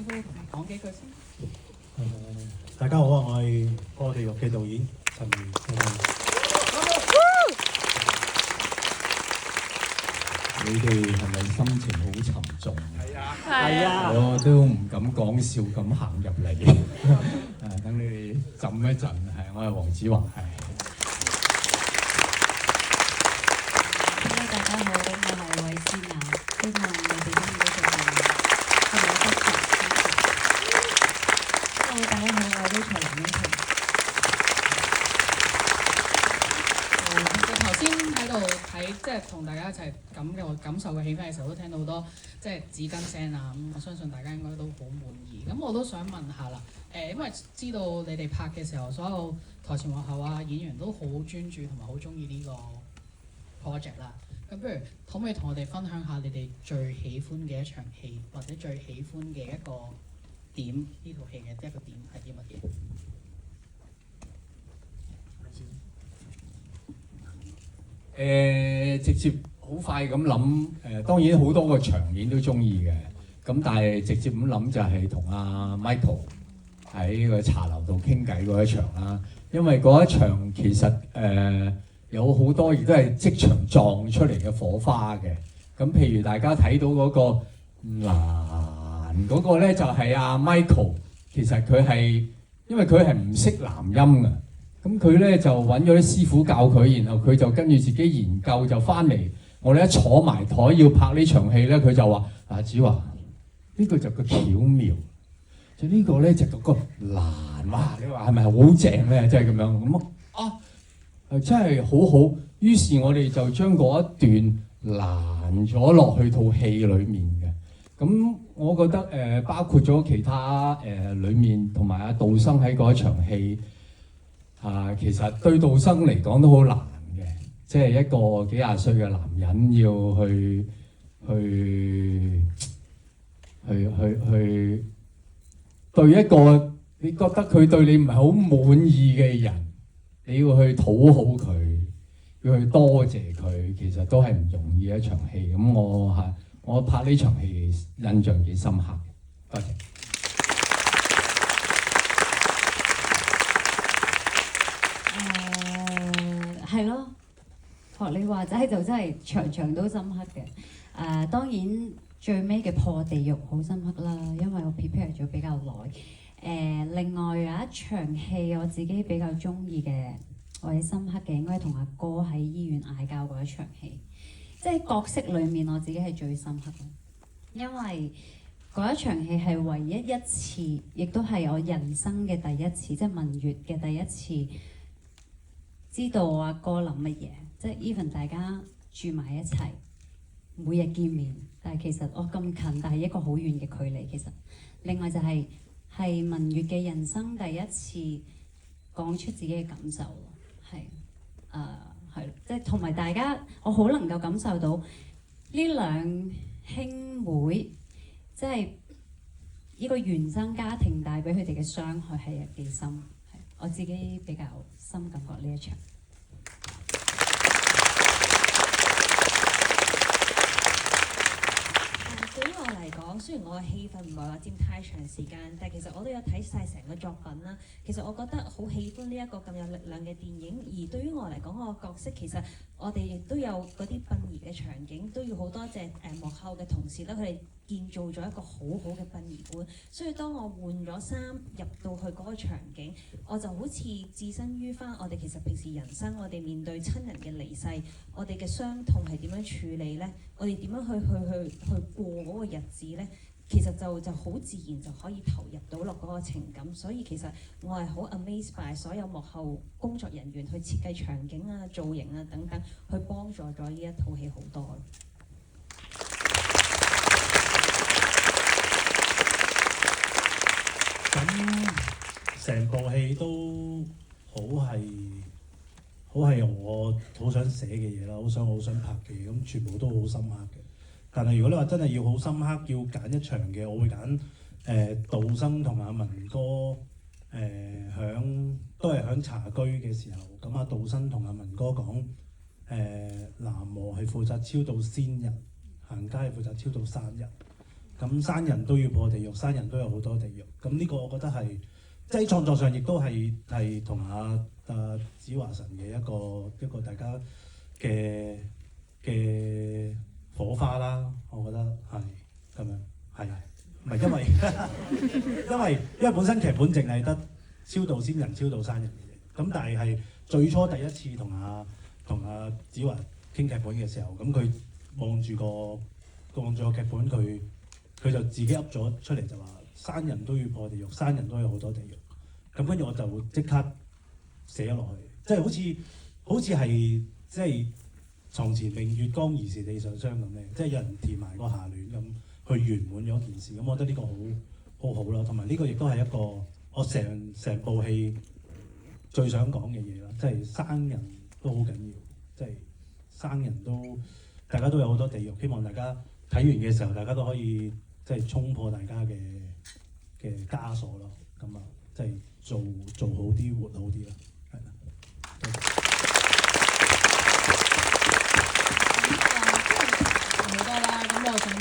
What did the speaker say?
呼，同講幾句先。大家好啊，我係歌地獄嘅導演陳怡。你哋係咪心情好沉重？係啊，我都唔敢講笑咁行入嚟。等你哋浸一陣。我係黃子華。大家好，我係韋思雅，希望你哋中意呢個電影，係咪得長？Hello，大家好，我係 Rachel 林依婷。我頭先喺度睇，即係同大家一齊感受嘅氣氛嘅時候，都聽到好多即係紙巾聲啊。咁我相信大家應該都好滿意。咁我都想問下啦，因為知道你哋拍嘅時候，所有台前幕後啊演員都好專注同埋好中意呢個 project 啦。咁不如可唔可以同我哋分享下你哋最喜歡嘅一場戲，或者最喜歡嘅一個點？呢套戲嘅一個點係啲乜嘢？直接好快咁諗，當然好多個場面都中意嘅，咁但係直接咁諗就係同阿 Michael 喺個茶樓度傾偈嗰一場啦，因為嗰一場其實有好多亦都係即場撞出嚟嘅火花嘅。咁譬如大家睇到嗰個蘭嗰個咧，就係阿 Michael，其實佢係因為佢係唔識男音嘅。咁佢咧就揾咗啲師傅教佢，然後佢就跟住自己研究就翻嚟。我哋一坐埋台要拍呢場戲咧，佢就話：子華，呢個就個巧妙，就呢個咧就個難。哇！你話係咪好正咧？即係咁樣咁真係好好。於是我哋就將嗰一段難咗落去套戲裡面嘅。咁我覺得包括咗其他裡面同埋阿杜生喺嗰一場戲。其實對杜生嚟講都好難嘅，即係一個幾廿歲嘅男人要去對一個你覺得佢對你唔係好滿意嘅人，你要去討好佢，要去多謝佢，其實都係唔容易嘅一場戲。咁我拍呢場戲印象幾深刻嘅，多謝。係咯，學你話齋就真係場場都深刻嘅。當然最尾嘅破地獄好深刻啦，因為我 prepare 咗比較耐。另外有一場戲我自己比較中意嘅或者深刻嘅，應該同阿哥喺醫院嗌交嗰一場戲，即係角色裡面我自己係最深刻嘅，因為嗰一場戲係唯一一次，亦都係我人生嘅第一次，即係文月嘅第一次。知道我阿哥諗乜嘢，即係 even 大家住埋一齊，每日見面，但係其實我咁近，但係一個好遠嘅距離。其實另外就係文月嘅人生第一次講出自己嘅感受，係即係同埋大家，我好能夠感受到呢兩兄妹，即係呢個原生家庭帶俾佢哋嘅傷害係有幾深。我自己比較深感覺呢一場。對於我嚟講，雖然我嘅戲份唔係話佔太長時間，但係其實我都有睇晒成個作品啦。其實我覺得好喜歡呢一個咁有力量嘅電影。而對於我嚟講，我個角色其實我哋亦都有嗰啲殯儀嘅場景，都要好多謝幕後嘅同事啦，佢哋建造咗一個好好嘅殯儀館。所以當我換咗衫入到去嗰個場景，我就好似置身於翻我哋其實平時人生，我哋面對親人嘅離世，我哋嘅傷痛係點樣處理呢？我哋點樣去過嗰個日子呢？其實就好自然就可以投入到落嗰個情感。所以其實我係好 amazed by 所有幕後工作人員去設計場景啊、造型啊等等，去幫助咗呢一套戲好多。咁成部戲都好係我好想寫嘅嘢啦，好想拍嘅嘢，咁全部都好深刻嘅。但係如果你話真係要好深刻，要揀一場嘅，我會揀杜生同阿文哥都係響茶居嘅時候，咁阿杜生同阿文哥講南無係負責超度先人，行街係負責超度生人。咁生人都要破地獄，生人都有好多地獄。咁呢個我覺得係即係喺創作上亦都係同子華神嘅一個大家嘅火花啦。我覺得係咁樣，係唔係因為因為本身劇本淨係得超度先人、超度生人嘅嘢。咁但係最初第一次同子華傾劇本嘅時候，咁佢望住個劇本，佢就自己噏咗出嚟就話生人都要破地獄，生人都有好多地獄。咁跟住我就即刻寫咗落去，即係好似係即係床前明月光，疑是地上霜咁咧，即係有人填埋個下聯咁去圓滿咗件事。咁我覺得呢個好好啦，同埋呢個亦都係一個我成部戲最想講嘅嘢啦，即係生人都好緊要，即係生人都大家都有好多地獄，希望大家睇完嘅時候，大家都可以即係衝破大家嘅枷鎖咯。咁啊，即係做好啲，活好啲啦，係啦。好多啦，咁我想